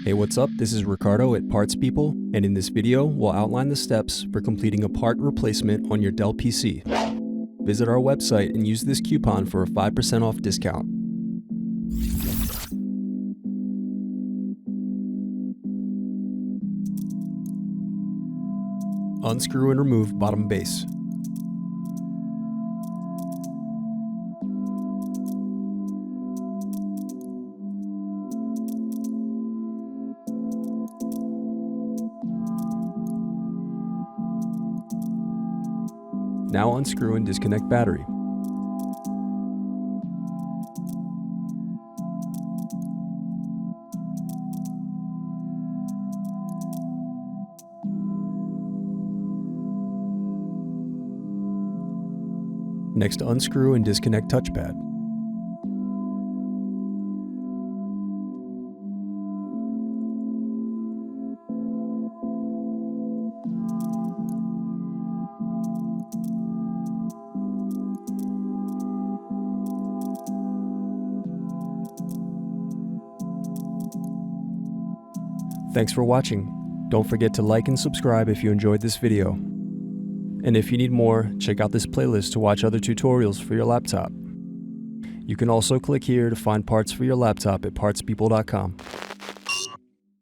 Hey, what's up? This is Ricardo at Parts People, and in this video, we'll outline the steps for completing a part replacement on your Dell PC. Visit our website and use this coupon for a 5% off discount. Unscrew and remove bottom base. Now unscrew and disconnect battery. Next, unscrew and disconnect touchpad. Thanks for watching. Don't forget to like and subscribe if you enjoyed this video. And if you need more, check out this playlist to watch other tutorials for your laptop. You can also click here to find parts for your laptop at partspeople.com.